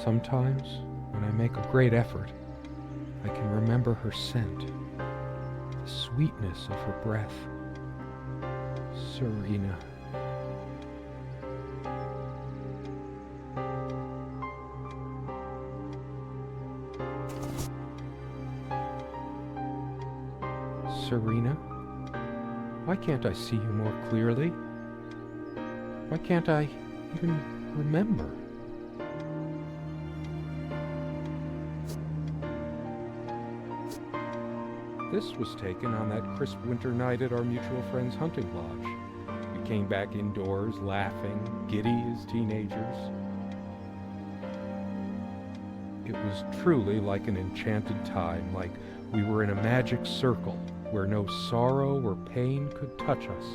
Sometimes, when I make a great effort, I can remember her scent, the sweetness of her breath. Serena. Serena? Why can't I see you more clearly? Why can't I even remember? This was taken on that crisp winter night at our mutual friend's hunting lodge. We came back indoors, laughing, giddy as teenagers. It was truly like an enchanted time, like we were in a magic circle where no sorrow or pain could touch us.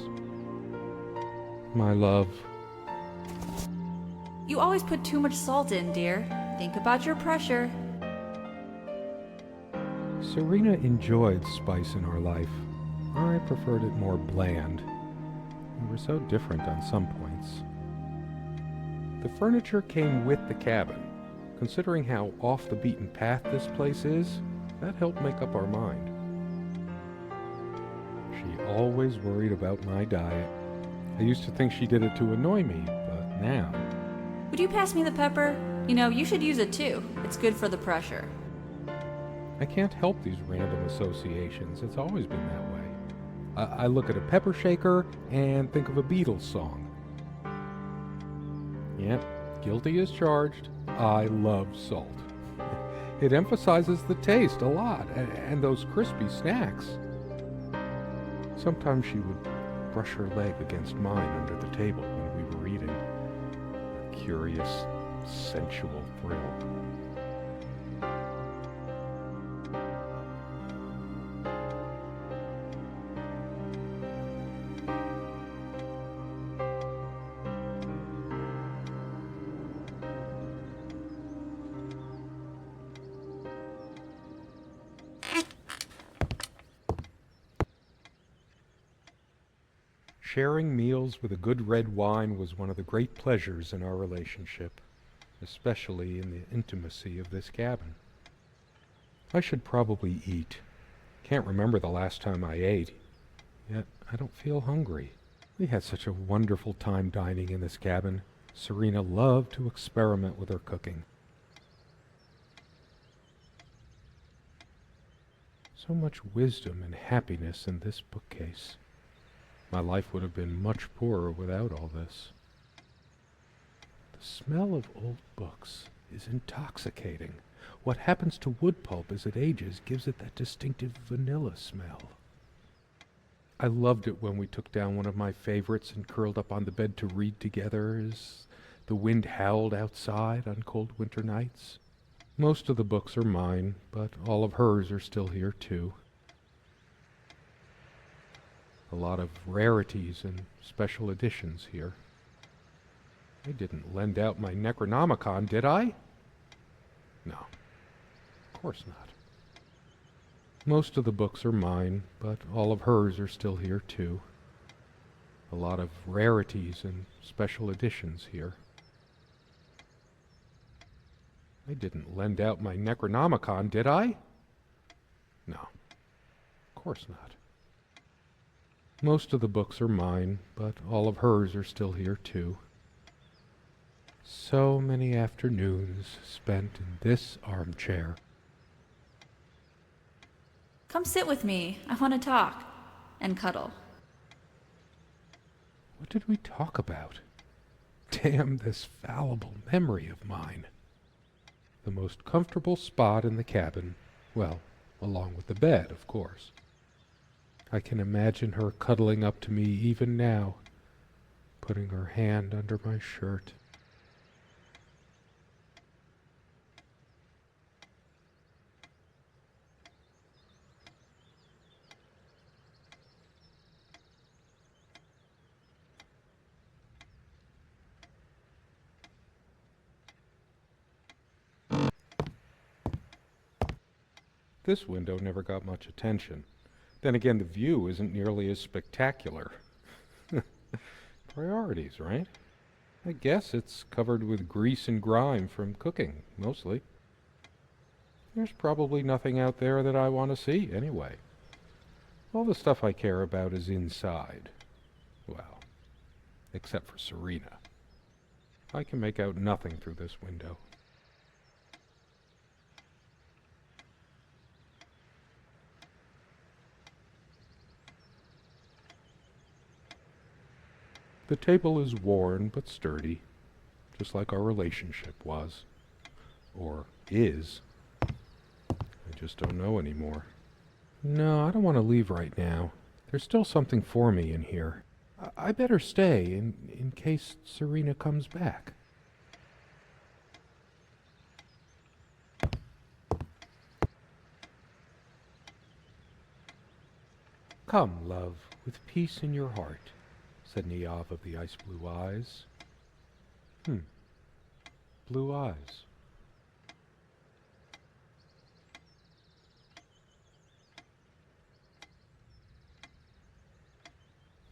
My love. You always put too much salt in, dear. Think about your pressure. Serena enjoyed spice in our life. I preferred it more bland. We were so different on some points. The furniture came with the cabin. Considering how off the beaten path this place is, that helped make up our mind. She always worried about my diet. I used to think she did it to annoy me, but now... Would you pass me the pepper? You know, you should use it too. It's good for the pressure. I can't help these random associations. It's always been that way. I look at a pepper shaker and think of a Beatles song. Yep, guilty as charged. I love salt. It emphasizes the taste a lot, and those crispy snacks. Sometimes she would brush her leg against mine under the table when we were eating. A curious, sensual thrill. Sharing meals with a good red wine was one of the great pleasures in our relationship, especially in the intimacy of this cabin. I should probably eat. Can't remember the last time I ate, yet I don't feel hungry. We had such a wonderful time dining in this cabin. Serena loved to experiment with her cooking. So much wisdom and happiness in this bookcase. My life would have been much poorer without all this. The smell of old books is intoxicating. What happens to wood pulp as it ages gives it that distinctive vanilla smell. I loved it when we took down one of my favorites and curled up on the bed to read together as the wind howled outside on cold winter nights. Most of the books are mine, but all of hers are still here too. A lot of rarities and special editions here. I didn't lend out my Necronomicon, did I? No, of course not. Most of the books are mine, but all of hers are still here too. A lot of rarities and special editions here. I didn't lend out my Necronomicon, did I? No, of course not. Most of the books are mine, but all of hers are still here too. So many afternoons spent in this armchair. Come sit with me. I want to talk. And cuddle. What did we talk about? Damn this fallible memory of mine. The most comfortable spot in the cabin, well, along with the bed, of course. I can imagine her cuddling up to me even now, putting her hand under my shirt. This window never got much attention. Then again, the view isn't nearly as spectacular. Priorities, right? I guess it's covered with grease and grime from cooking, mostly. There's probably nothing out there that I want to see, anyway. All the stuff I care about is inside. Well, except for Serena. I can make out nothing through this window. The table is worn but sturdy, just like our relationship was. Or is. I just don't know anymore. No, I don't want to leave right now. There's still something for me in here. I better stay in case Serena comes back. Come, love, with peace in your heart, said Niamh of the ice-blue eyes. Blue eyes.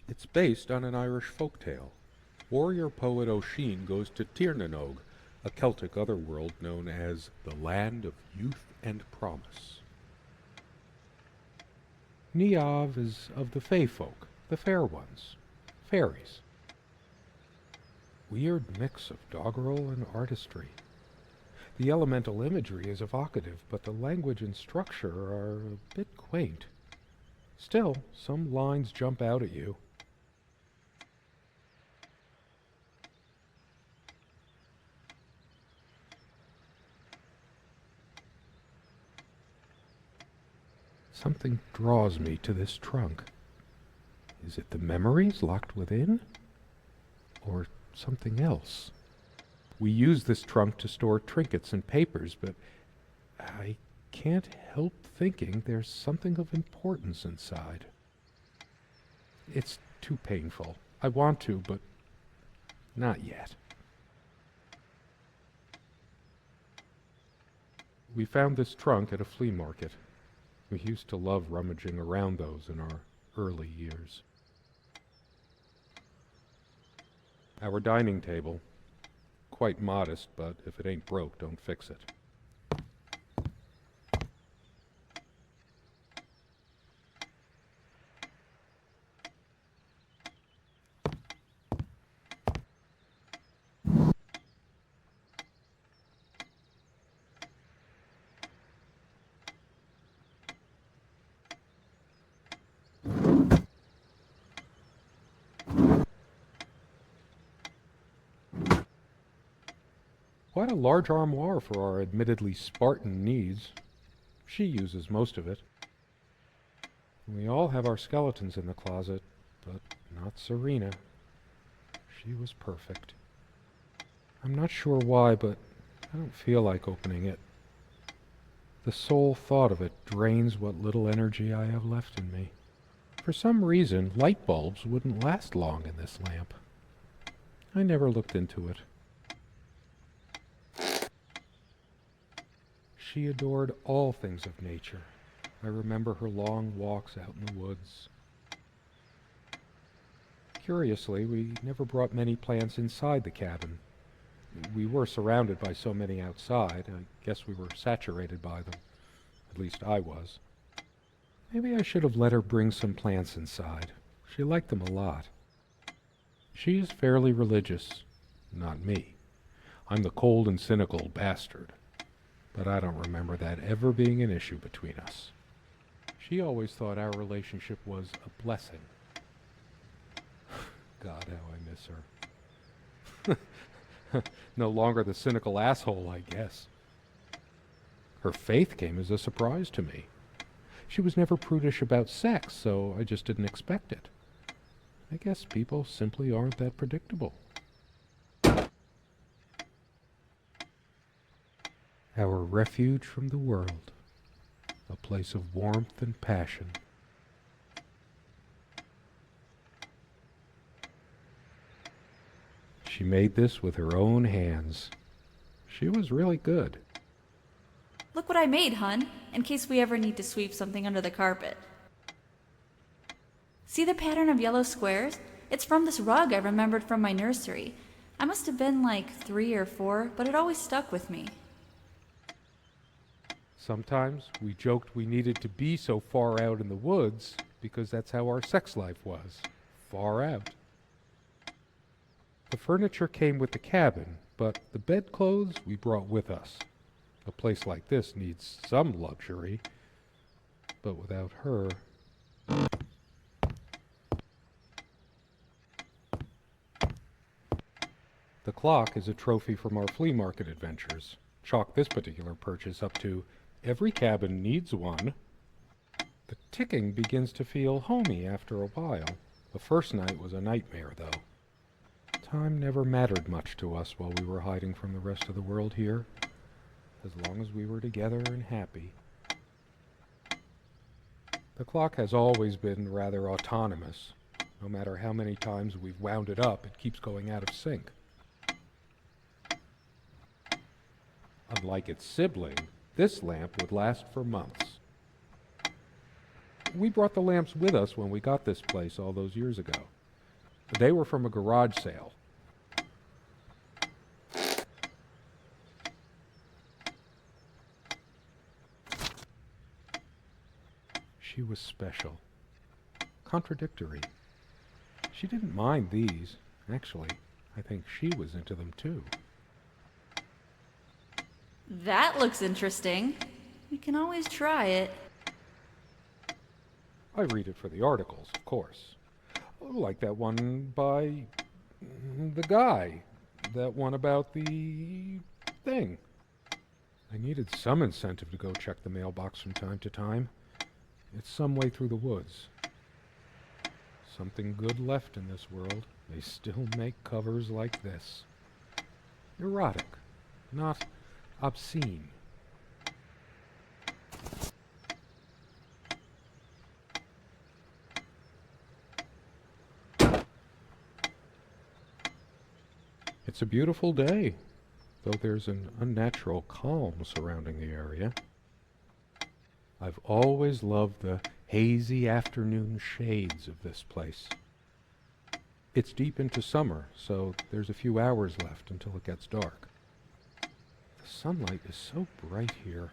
It's based on an Irish folktale. Warrior poet Oisin goes to Tirnanog, a Celtic otherworld known as the Land of Youth and Promise. Niamh is of the Fae folk, the fair ones, fairies. Weird mix of doggerel and artistry. The elemental imagery is evocative, but the language and structure are a bit quaint. Still, some lines jump out at you. Something draws me to this trunk. Is it the memories locked within? Or something else? We use this trunk to store trinkets and papers, but I can't help thinking there's something of importance inside. It's too painful. I want to, but not yet. We found this trunk at a flea market. We used to love rummaging around those in our early years. Our dining table. Quite modest, but if it ain't broke, don't fix it. Quite a large armoire for our admittedly Spartan needs. She uses most of it. We all have our skeletons in the closet, but not Serena. She was perfect. I'm not sure why, but I don't feel like opening it. The sole thought of it drains what little energy I have left in me. For some reason, light bulbs wouldn't last long in this lamp. I never looked into it. She adored all things of nature. I remember her long walks out in the woods. Curiously, we never brought many plants inside the cabin. We were surrounded by so many outside. I guess we were saturated by them. At least I was. Maybe I should have let her bring some plants inside. She liked them a lot. She is fairly religious. Not me. I'm the cold and cynical bastard. But I don't remember that ever being an issue between us. She always thought our relationship was a blessing. God, how I miss her. No longer the cynical asshole, I guess. Her faith came as a surprise to me. She was never prudish about sex, so I just didn't expect it. I guess people simply aren't that predictable. Our refuge from the world, a place of warmth and passion. She made this with her own hands. She was really good. Look what I made, hun, in case we ever need to sweep something under the carpet. See the pattern of yellow squares? It's from this rug I remembered from my nursery. I must have been like 3 or 4, but it always stuck with me. Sometimes we joked we needed to be so far out in the woods because that's how our sex life was. Far out. The furniture came with the cabin, but the bedclothes we brought with us. A place like this needs some luxury, but without her... The clock is a trophy from our flea market adventures. Chalk this particular purchase up to every cabin needs one. The ticking begins to feel homey after a while. The first night was a nightmare, though. Time never mattered much to us while we were hiding from the rest of the world here, as long as we were together and happy. The clock has always been rather autonomous. No matter how many times we've wound it up, it keeps going out of sync. Unlike its sibling, this lamp would last for months. We brought the lamps with us when we got this place all those years ago. They were from a garage sale. She was special. Contradictory. She didn't mind these. Actually, I think she was into them too. That looks interesting. We can always try it. I read it for the articles, of course. Like that one by the guy. That one about the thing. I needed some incentive to go check the mailbox from time to time. It's some way through the woods. Something good left in this world. They still make covers like this. Erotic, not obscene. It's a beautiful day, though there's an unnatural calm surrounding the area. I've always loved the hazy afternoon shades of this place. It's deep into summer, so there's a few hours left until it gets dark. The sunlight is so bright here.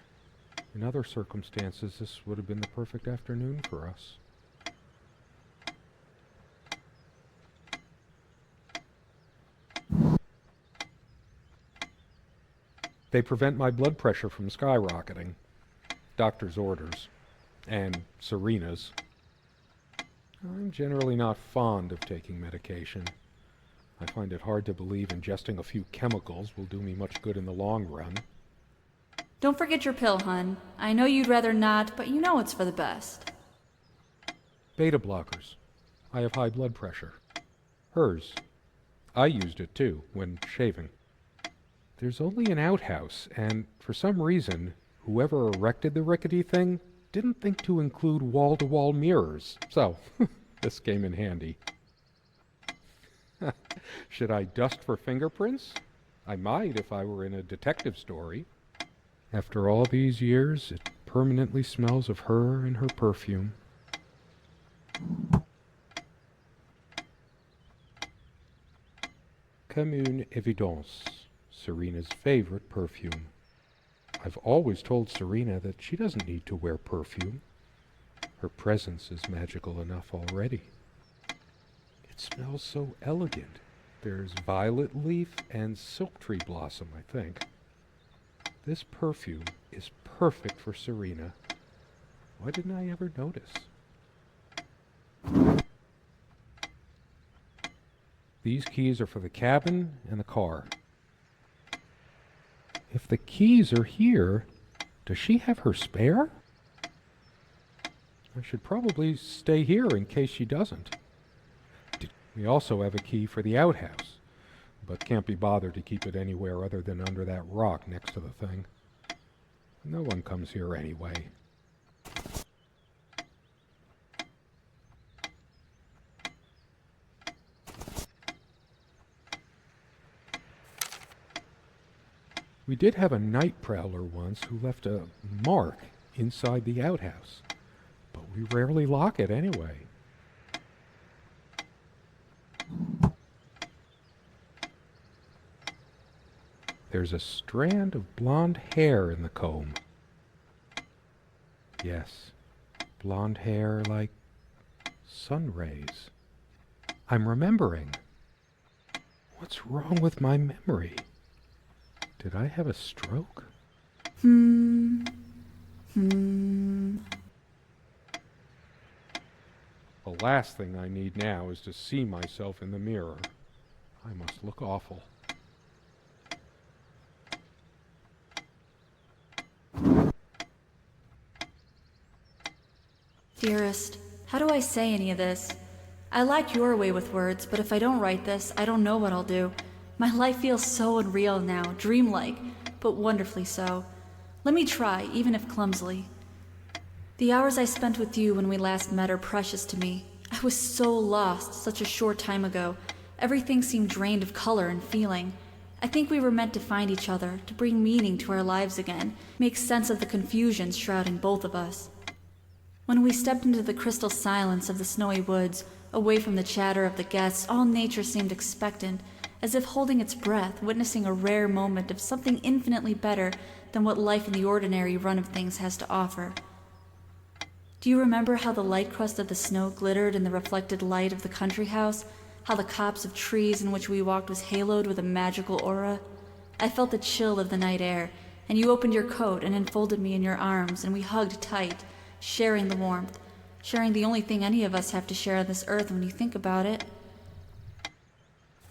In other circumstances, this would have been the perfect afternoon for us. They prevent my blood pressure from skyrocketing. Doctor's orders. And Serena's. I'm generally not fond of taking medication. I find it hard to believe ingesting a few chemicals will do me much good in the long run. Don't forget your pill, hun. I know you'd rather not, but you know it's for the best. Beta blockers. I have high blood pressure. Hers. I used it too, when shaving. There's only an outhouse, and for some reason, whoever erected the rickety thing didn't think to include wall-to-wall mirrors. So, this came in handy. Should I dust for fingerprints? I might if I were in a detective story. After all these years, it permanently smells of her and her perfume. Comme une évidence. Serena's favorite perfume. I've always told Serena that she doesn't need to wear perfume. Her presence is magical enough already. It smells so elegant. There's violet leaf and silk tree blossom, I think. This perfume is perfect for Serena. Why didn't I ever notice? These keys are for the cabin and the car. If the keys are here, does she have her spare? I should probably stay here in case she doesn't. We also have a key for the outhouse, but can't be bothered to keep it anywhere other than under that rock next to the thing. No one comes here anyway. We did have a night prowler once who left a mark inside the outhouse, but we rarely lock it anyway. There's a strand of blonde hair in the comb. Yes, blonde hair like sun rays. I'm remembering. What's wrong with my memory? Did I have a stroke? Hmm. The last thing I need now is to see myself in the mirror. I must look awful. Dearest, how do I say any of this? I like your way with words, but if I don't write this, I don't know what I'll do. My life feels so unreal now, dreamlike, but wonderfully so. Let me try, even if clumsily. The hours I spent with you when we last met are precious to me. I was so lost such a short time ago. Everything seemed drained of color and feeling. I think we were meant to find each other, to bring meaning to our lives again, make sense of the confusion shrouding both of us. When we stepped into the crystal silence of the snowy woods, away from the chatter of the guests, all nature seemed expectant, as if holding its breath, witnessing a rare moment of something infinitely better than what life in the ordinary run of things has to offer. Do you remember how the light crust of the snow glittered in the reflected light of the country house? How the copse of trees in which we walked was haloed with a magical aura? I felt the chill of the night air, and you opened your coat and enfolded me in your arms, and we hugged tight, sharing the warmth, sharing the only thing any of us have to share on this earth when you think about it.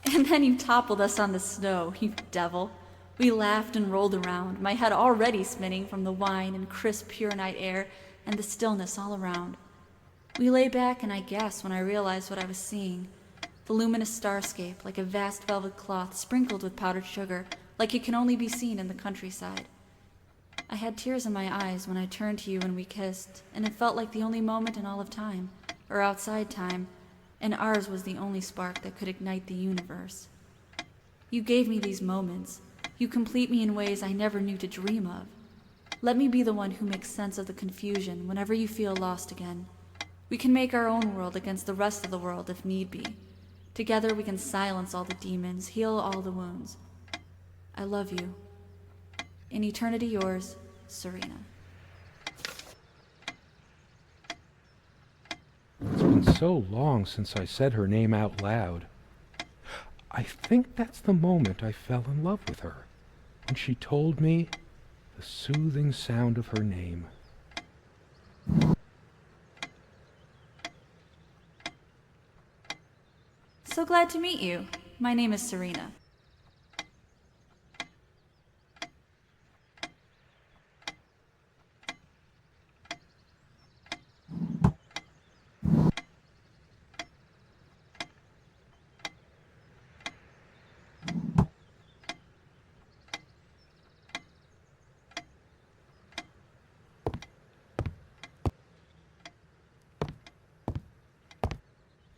And then you toppled us on the snow, you devil. We laughed and rolled around, my head already spinning from the wine and crisp, pure night air and the stillness all around. We lay back, and I gasped when I realized what I was seeing. The luminous starscape, like a vast velvet cloth sprinkled with powdered sugar, like it can only be seen in the countryside. I had tears in my eyes when I turned to you and we kissed, and it felt like the only moment in all of time, or outside time, and ours was the only spark that could ignite the universe. You gave me these moments. You complete me in ways I never knew to dream of. Let me be the one who makes sense of the confusion whenever you feel lost again. We can make our own world against the rest of the world if need be. Together we can silence all the demons, heal all the wounds. I love you. In eternity yours, Serena. It's been so long since I said her name out loud. I think that's the moment I fell in love with her, when she told me the soothing sound of her name. So glad to meet you. My name is Serena.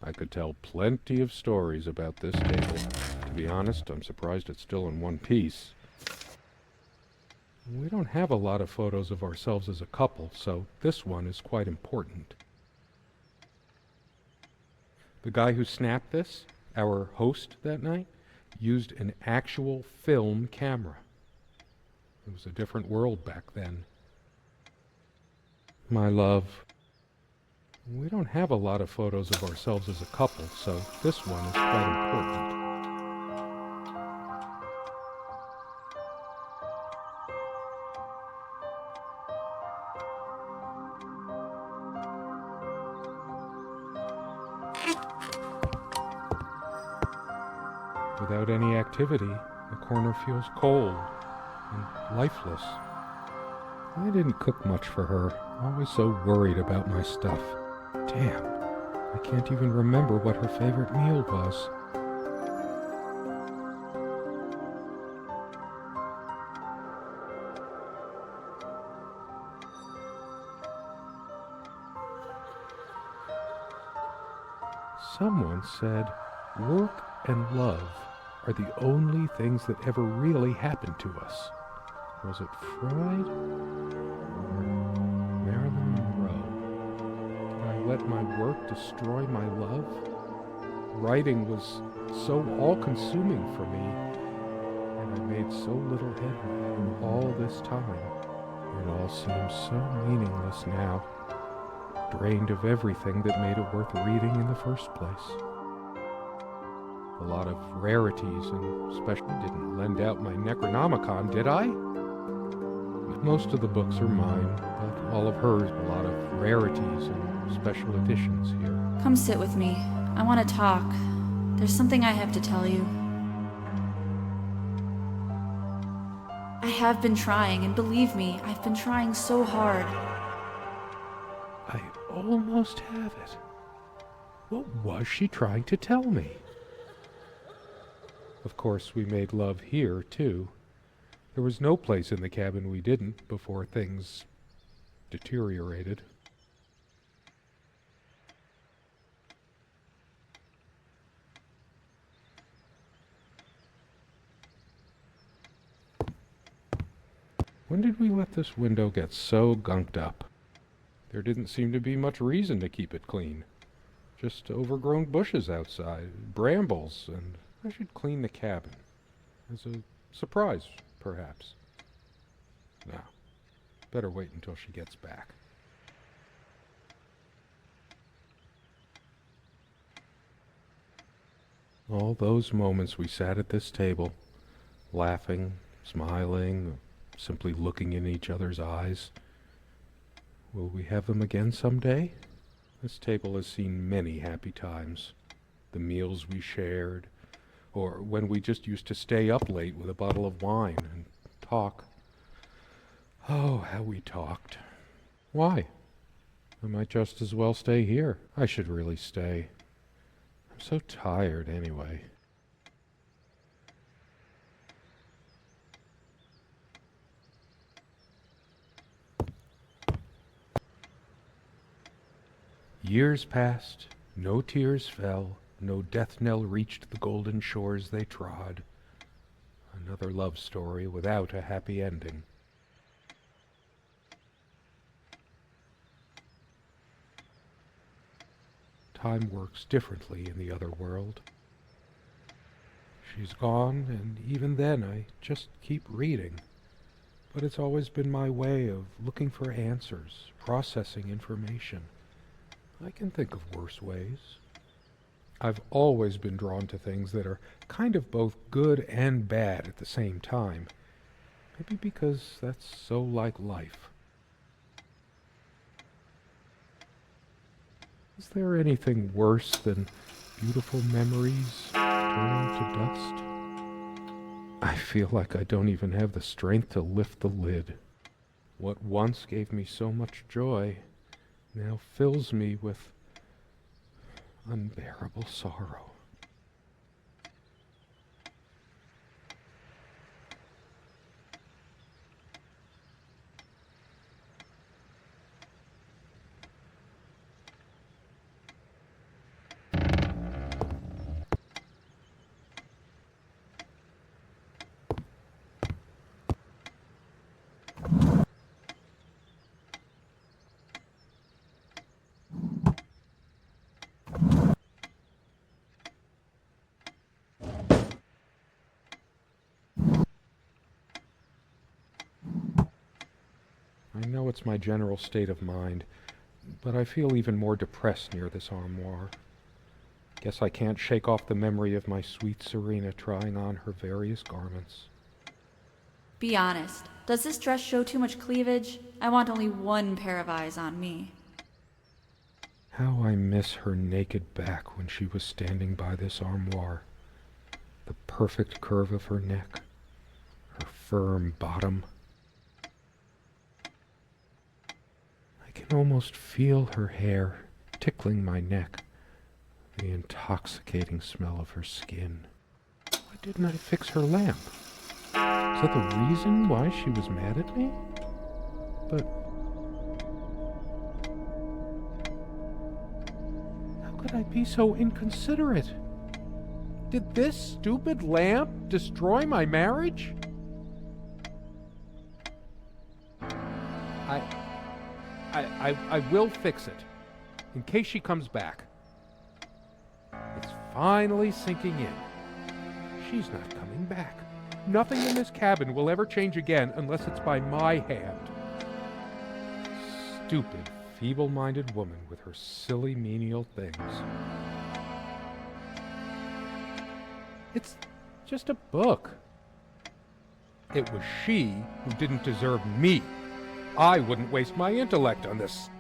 I could tell plenty of stories about this table. To be honest, I'm surprised it's still in one piece. We don't have a lot of photos of ourselves as a couple, so this one is quite important. The guy who snapped this, our host that night, used an actual film camera. It was a different world back then. My love, we don't have a lot of photos of ourselves as a couple, so this one is quite important. Without any activity, the corner feels cold and lifeless. I didn't cook much for her, always so worried about my stuff. Damn, I can't even remember what her favorite meal was. Someone said, work and love are the only things that ever really happen to us. Was it Freud or Marilyn Monroe? Did I let my work destroy my love? Writing was so all-consuming for me, I made so little headway in all this time. It all seems so meaningless now, drained of everything that made it worth reading in the first place. A lot of rarities, and especially didn't lend out my Necronomicon, did I? Most of the books are mine, but all of hers, a lot of rarities and special editions here. Come sit with me. I want to talk. There's something I have to tell you. I have been trying, and believe me, I've been trying so hard. I almost have it. What was she trying to tell me? Of course, we made love here, too. There was no place in the cabin we didn't before things deteriorated. When did we let this window get so gunked up? There didn't seem to be much reason to keep it clean. Just overgrown bushes outside, brambles, and I should clean the cabin. As a surprise, perhaps. No, better wait until she gets back. All those moments we sat at this table, laughing, smiling, simply looking in each other's eyes. Will we have them again someday? This table has seen many happy times. The meals we shared, or when we just used to stay up late with a bottle of wine and talk. Oh, how we talked. Why? I might just as well stay here. I should really stay. I'm so tired anyway. Years passed, no tears fell, no death knell reached the golden shores they trod. Another love story without a happy ending. Time works differently in the other world. She's gone, and even then I just keep reading. But it's always been my way of looking for answers, processing information. I can think of worse ways. I've always been drawn to things that are kind of both good and bad at the same time. Maybe because that's so like life. Is there anything worse than beautiful memories turning to dust? I feel like I don't even have the strength to lift the lid. What once gave me so much joy now fills me with unbearable sorrow. I know it's my general state of mind, but I feel even more depressed near this armoire. Guess I can't shake off the memory of my sweet Serena trying on her various garments. Be honest. Does this dress show too much cleavage? I want only one pair of eyes on me. How I miss her naked back when she was standing by this armoire. The perfect curve of her neck, her firm bottom. I can almost feel her hair tickling my neck, the intoxicating smell of her skin. Why didn't I fix her lamp? Is that the reason why she was mad at me? But how could I be so inconsiderate? Did this stupid lamp destroy my marriage? I will fix it, in case she comes back. It's finally sinking in. She's not coming back. Nothing in this cabin will ever change again unless it's by my hand. Stupid, feeble-minded woman with her silly, menial things. It's just a book. It was she who didn't deserve me. I wouldn't waste my intellect on this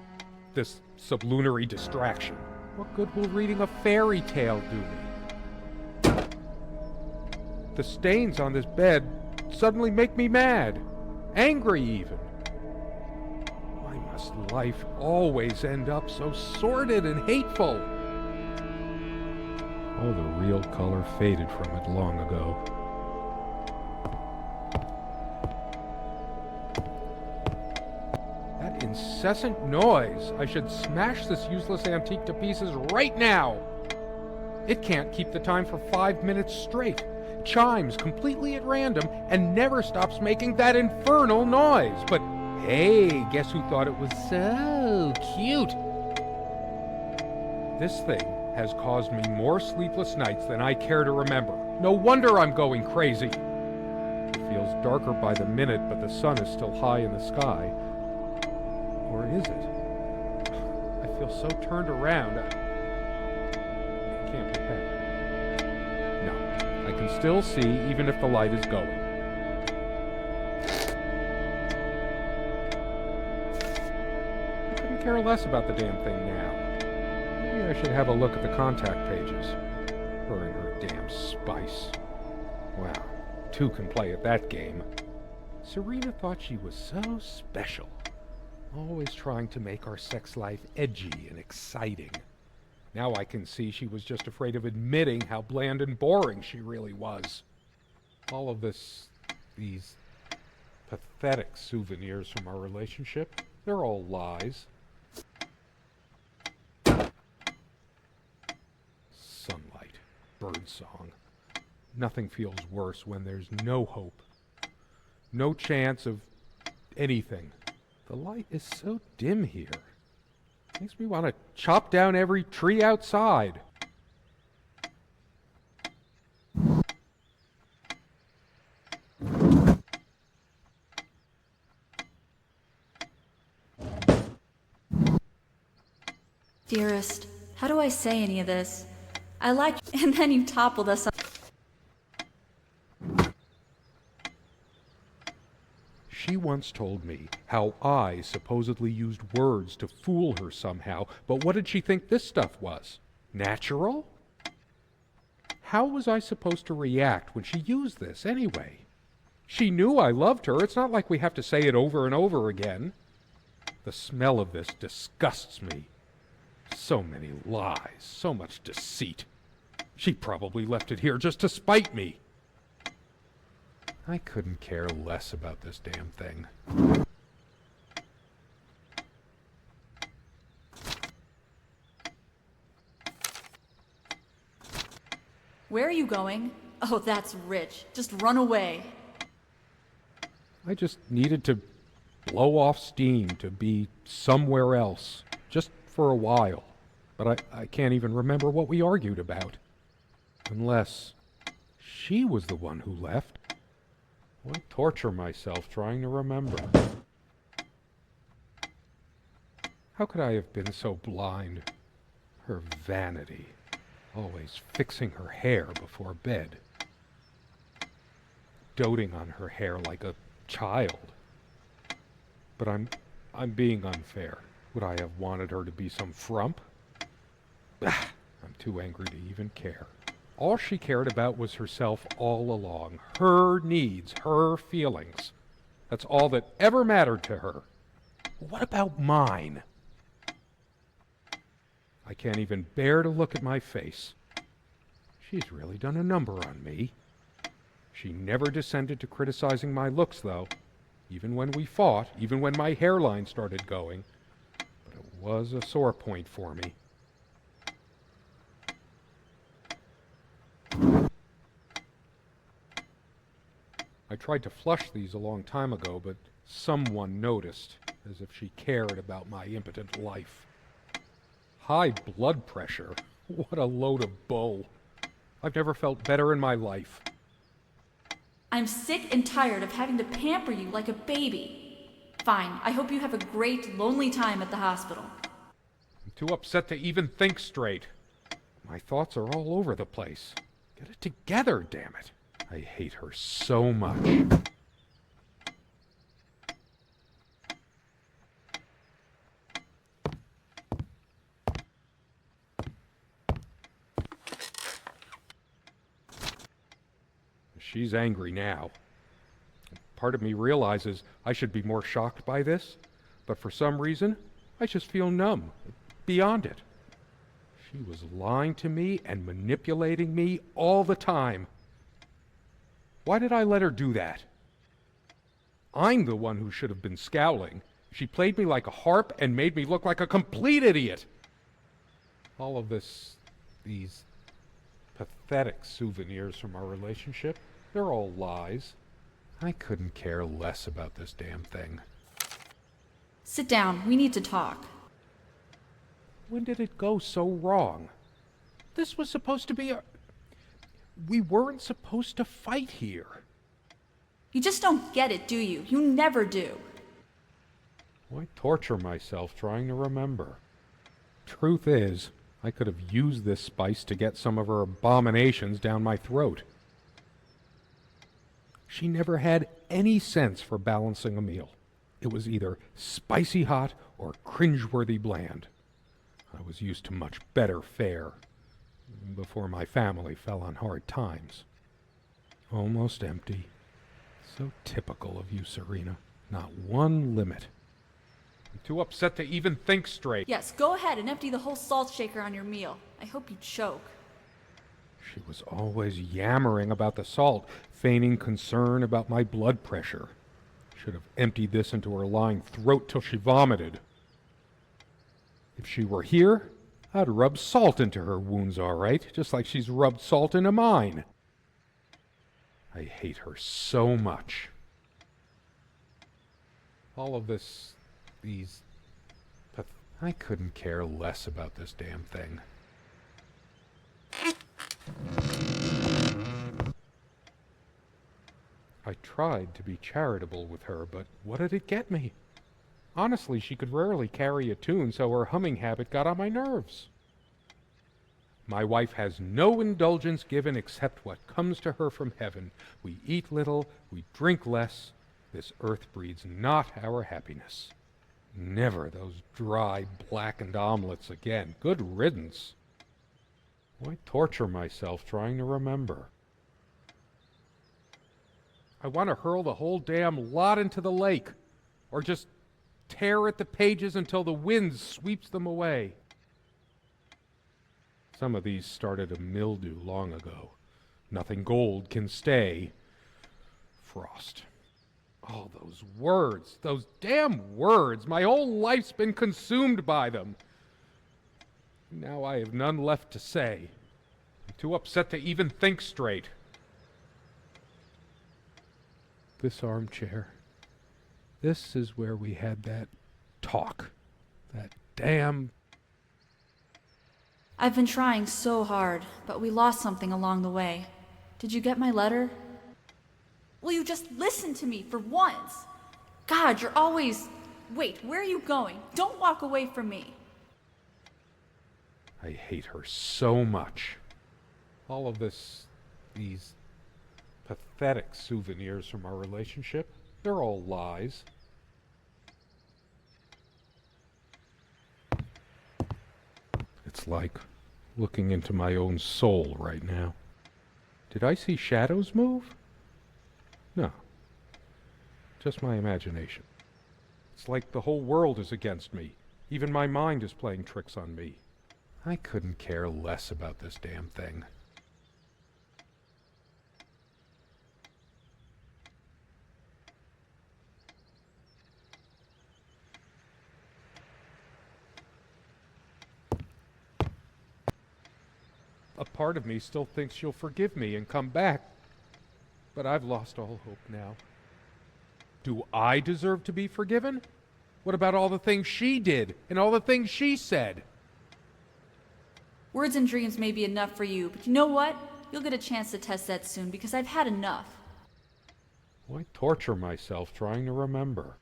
sublunary distraction. What good will reading a fairy tale do me? The stains on this bed suddenly make me mad. Angry, even. Why must life always end up so sordid and hateful? All the real color faded from it long ago. That incessant noise! I should smash this useless antique to pieces right now! It can't keep the time for 5 minutes straight. Chimes completely at random and never stops making that infernal noise. But hey, guess who thought it was so cute? This thing has caused me more sleepless nights than I care to remember. No wonder I'm going crazy. It feels darker by the minute, but the sun is still high in the sky. Or is it? I feel so turned around. It can't be happening. No, I can still see even if the light is going. I couldn't care less about the damn thing now. Maybe I should have a look at the contact pages. Her and her damn spice. Wow, two can play at that game. Serena thought she was so special. Always trying to make our sex life edgy and exciting. Now I can see she was just afraid of admitting how bland and boring she really was. All of these pathetic souvenirs from our relationship, they're all lies. Sunlight, birdsong. Nothing feels worse when there's no hope. No chance of anything. The light is so dim here. Makes me want to chop down every tree outside. Dearest, how do I say any of this? I like you, and then you toppled us. She once told me how I supposedly used words to fool her somehow, but what did she think this stuff was? Natural? How was I supposed to react when she used this anyway? She knew I loved her. It's not like we have to say it over and over again. The smell of this disgusts me. So many lies, so much deceit. She probably left it here just to spite me. I couldn't care less about this damn thing. Where are you going? Oh, that's rich. Just run away. I just needed to blow off steam, to be somewhere else, just for a while. But I can't even remember what we argued about. Unless she was the one who left. Why torture myself trying to remember? How could I have been so blind? Her vanity, always fixing her hair before bed. Doting on her hair like a child. But I'm being unfair. Would I have wanted her to be some frump? I'm too angry to even care. All she cared about was herself all along. Her needs, her feelings. That's all that ever mattered to her. What about mine? I can't even bear to look at my face. She's really done a number on me. She never descended to criticizing my looks, though. Even when we fought, even when my hairline started going. But it was a sore point for me. I tried to flush these a long time ago, but someone noticed, as if she cared about my impotent life. High blood pressure? What a load of bull. I've never felt better in my life. I'm sick and tired of having to pamper you like a baby. Fine, I hope you have a great, lonely time at the hospital. I'm too upset to even think straight. My thoughts are all over the place. Get it together, damn it. I hate her so much. She's angry now. Part of me realizes I should be more shocked by this, but for some reason, I just feel numb, beyond it. She was lying to me and manipulating me all the time. Why did I let her do that? I'm the one who should have been scowling. She played me like a harp and made me look like a complete idiot. All of these pathetic souvenirs from our relationship, they're all lies. I couldn't care less about this damn thing. Sit down, we need to talk. When did it go so wrong? This was supposed to be a... We weren't supposed to fight here. You just don't get it, do you? You never do. Why torture myself trying to remember? Truth is, I could have used this spice to get some of her abominations down my throat. She never had any sense for balancing a meal. It was either spicy hot or cringeworthy bland. I was used to much better fare before my family fell on hard times. Almost empty. So typical of you, Serena. Not one limit. I'm too upset to even think straight. Yes, go ahead and empty the whole salt shaker on your meal. I hope you choke. She was always yammering about the salt, feigning concern about my blood pressure. Should have emptied this into her lying throat till she vomited. If she were here, I'd rub salt into her wounds, all right, just like she's rubbed salt into mine. I hate her so much. All of I couldn't care less about this damn thing. I tried to be charitable with her, but what did it get me? Honestly, she could rarely carry a tune, so her humming habit got on my nerves. My wife has no indulgence given except what comes to her from heaven. We eat little, we drink less. This earth breeds not our happiness. Never those dry, blackened omelets again. Good riddance. Why torture myself trying to remember? I want to hurl the whole damn lot into the lake, or just tear at the pages until the wind sweeps them away. Some of these started a mildew long ago. Nothing gold can stay. Frost. All those words, those damn words. My whole life's been consumed by them. Now I have none left to say. I'm too upset to even think straight. This armchair. This is where we had that talk. That damn... I've been trying so hard, but we lost something along the way. Did you get my letter? Will you just listen to me for once? God, you're always... Wait, where are you going? Don't walk away from me. I hate her so much. All of these pathetic souvenirs from our relationship, they're all lies. It's like looking into my own soul right now. Did I see shadows move? No. Just my imagination. It's like the whole world is against me. Even my mind is playing tricks on me. I couldn't care less about this damn thing. A part of me still thinks she'll forgive me and come back, but I've lost all hope now. Do I deserve to be forgiven? What about all the things she did and all the things she said? Words and dreams may be enough for you, but you know what? You'll get a chance to test that soon because I've had enough. Why torture myself trying to remember?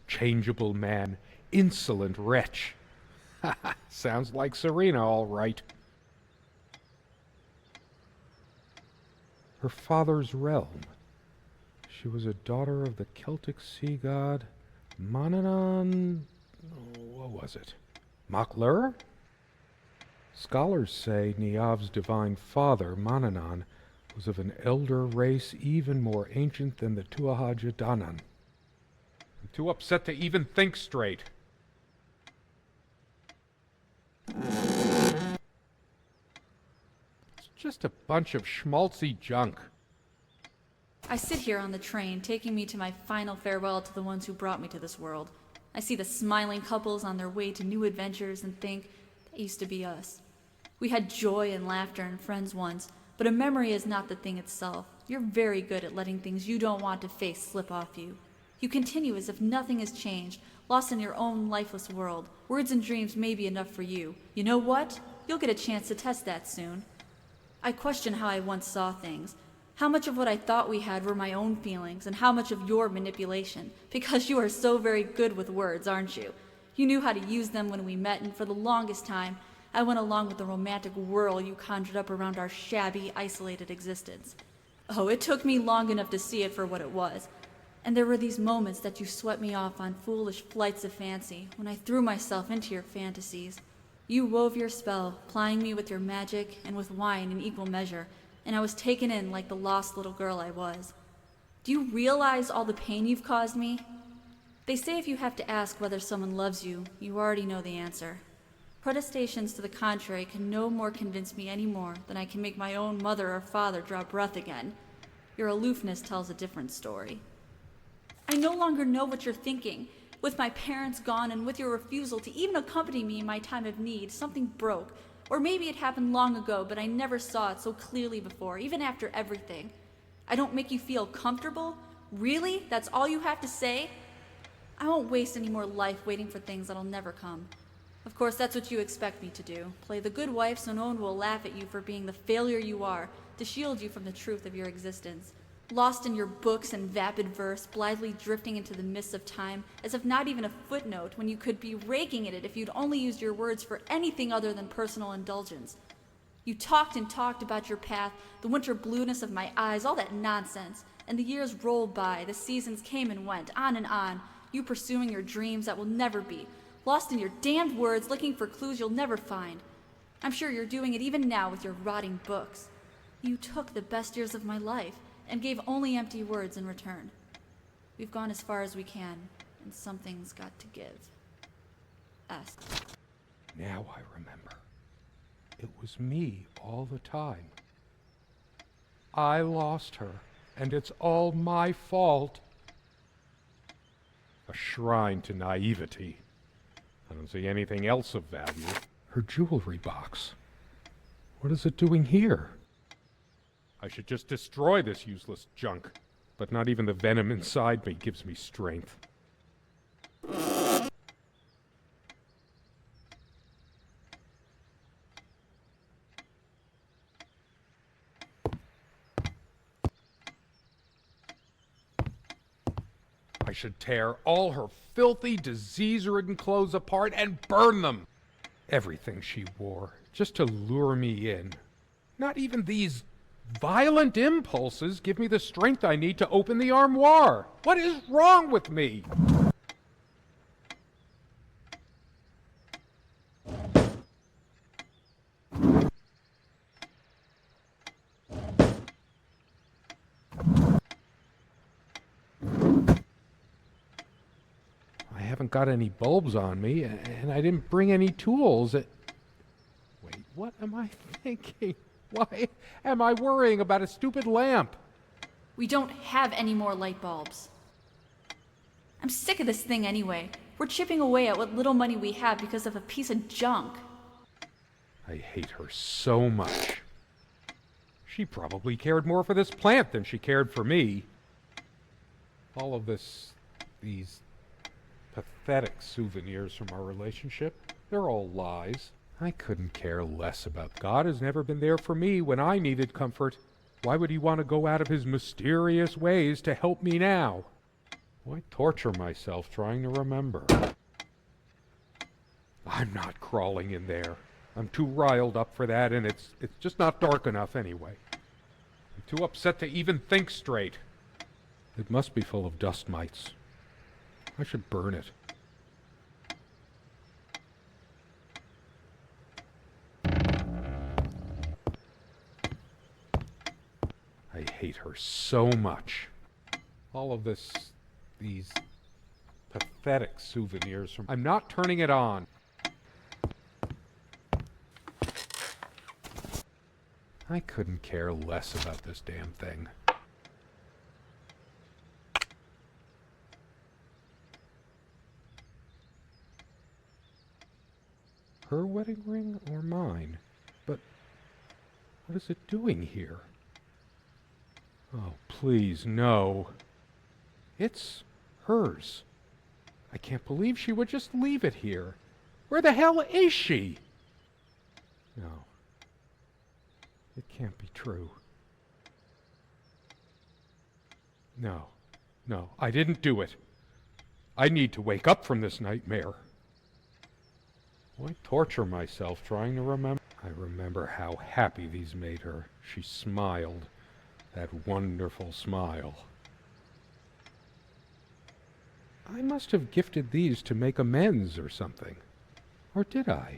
Changeable man, insolent wretch. Sounds like Serena, all right. Her father's realm. She was a daughter of the Celtic sea god Manannán. What was it? Maclur? Scholars say Niamh's divine father, Manannán, was of an elder race even more ancient than the Tuatha Danann. I'm too upset to even think straight. It's just a bunch of schmaltzy junk. I sit here on the train, taking me to my final farewell to the ones who brought me to this world. I see the smiling couples on their way to new adventures and think, that used to be us. We had joy and laughter and friends once, but a memory is not the thing itself. You're very good at letting things you don't want to face slip off you. You continue as if nothing has changed, lost in your own lifeless world. Words and dreams may be enough for you. You know what? You'll get a chance to test that soon. I question how I once saw things. How much of what I thought we had were my own feelings, and how much of your manipulation, because you are so very good with words, aren't you? You knew how to use them when we met, and for the longest time, I went along with the romantic whirl you conjured up around our shabby, isolated existence. Oh, it took me long enough to see it for what it was. And there were these moments that you swept me off on foolish flights of fancy, when I threw myself into your fantasies. You wove your spell, plying me with your magic and with wine in equal measure, and I was taken in like the lost little girl I was. Do you realize all the pain you've caused me? They say if you have to ask whether someone loves you, you already know the answer. Protestations to the contrary can no more convince me any more than I can make my own mother or father draw breath again. Your aloofness tells a different story. I no longer know what you're thinking. With my parents gone and with your refusal to even accompany me in my time of need, something broke. Or maybe it happened long ago, but I never saw it so clearly before, even after everything. I don't make you feel comfortable? Really? That's all you have to say? I won't waste any more life waiting for things that'll never come. Of course, that's what you expect me to do. Play the good wife so no one will laugh at you for being the failure you are, to shield you from the truth of your existence. Lost in your books and vapid verse, blithely drifting into the mists of time, as if not even a footnote when you could be raking at it if you'd only used your words for anything other than personal indulgence. You talked and talked about your path, the winter blueness of my eyes, all that nonsense. And the years rolled by, the seasons came and went, on, you pursuing your dreams that will never be, lost in your damned words, looking for clues you'll never find. I'm sure you're doing it even now with your rotting books. You took the best years of my life, and gave only empty words in return. We've gone as far as we can, and something's got to give. S. Now I remember. It was me all the time. I lost her, and it's all my fault. A shrine to naivety. I don't see anything else of value. Her jewelry box. What is it doing here? I should just destroy this useless junk, but not even the venom inside me gives me strength. I should tear all her filthy, disease-ridden clothes apart and burn them. Everything she wore, just to lure me in. Not even these violent impulses give me the strength I need to open the armoire. What is wrong with me? I haven't got any bulbs on me, and I didn't bring any tools. Wait, what am I thinking? Why am I worrying about a stupid lamp? We don't have any more light bulbs. I'm sick of this thing anyway. We're chipping away at what little money we have because of a piece of junk. I hate her so much. She probably cared more for this plant than she cared for me. All of these pathetic souvenirs from our relationship, They're all lies. I couldn't care less about God has never been there for me when I needed comfort. Why would he want to go out of his mysterious ways to help me now? Why torture myself trying to remember? I'm not crawling in there. I'm too riled up for that, and it's just not dark enough anyway. I'm too upset to even think straight. It must be full of dust mites. I should burn it. I hate her so much. All of these pathetic souvenirs from... I'm not turning it on. I couldn't care less about this damn thing. Her wedding ring or mine? But what is it doing here? Oh, please, no. It's hers. I can't believe she would just leave it here. Where the hell is she? No. It can't be true. No. No, I didn't do it. I need to wake up from this nightmare. Why torture myself trying to remember? I remember how happy these made her. She smiled. That wonderful smile. I must have gifted these to make amends or something. Or did I?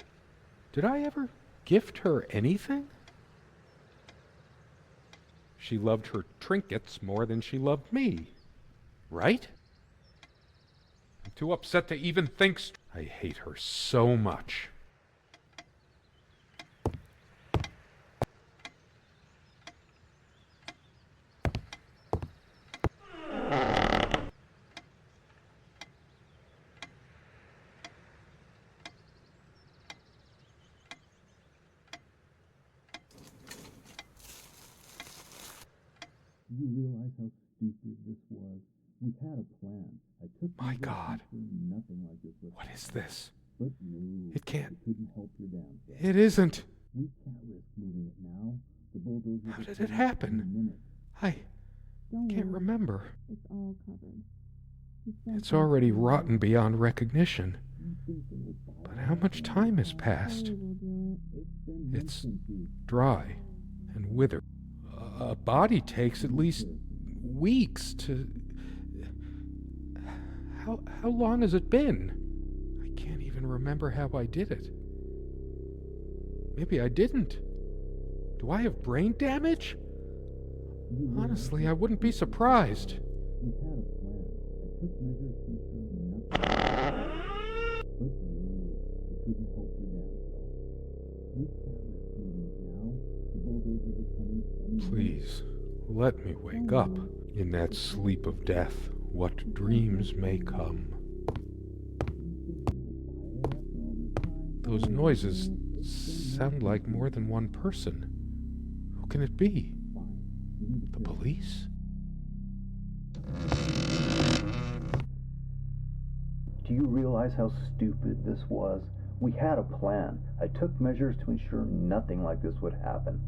Did I ever gift her anything? She loved her trinkets more than she loved me. Right? I'm too upset to even think I hate her so much. Do you realize how stupid this was? We had a plan. I took My God. nothing like this would What is this? But no, It can't. it couldn't help your damn self. It isn't. We can't risk moving it now. The bulldozers How are did it coming happen? any minute. I Don't can't worry, remember. it's all covered. He spent It's already rotten beyond recognition. You think they will buy But it? how much time has passed? Harry will do It's been months It's since you... dry and withered. A body takes at least weeks to... How long has it been? I can't even remember how I did it. Maybe I didn't. Do I have brain damage? Honestly, I wouldn't be surprised. We had a plan. I took measures to ensure nothing. But no, it couldn't help your damn self. We can't risk moving it now. The bulldozers are coming any minute. Please, let me wake up. In that sleep of death, what dreams may come. Those noises sound like more than one person. Who can it be? The police? Do you realize how stupid this was? We had a plan. I took measures to ensure nothing like this would happen.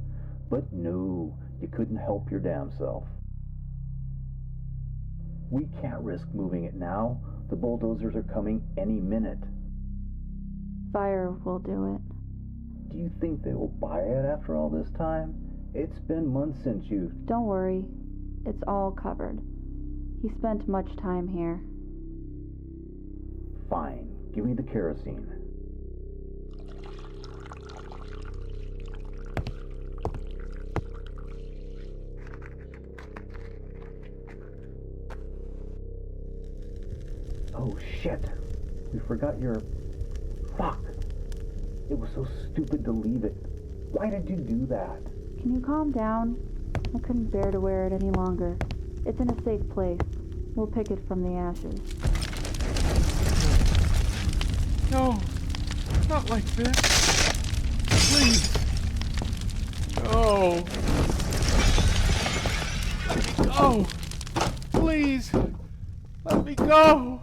But no, you couldn't help your damn self. We can't risk moving it now. The bulldozers are coming any minute. Fire will do it. Do you think they will buy it after all this time? It's been months since you... Don't worry, it's all covered. He spent much time here. Fine, give me the kerosene. Oh shit! We forgot your... Fuck! It was so stupid to leave it. Why did you do that? Can you calm down? I couldn't bear to wear it any longer. It's in a safe place. We'll pick it from the ashes. No, not like this. Please. No. No. Please. Let me go.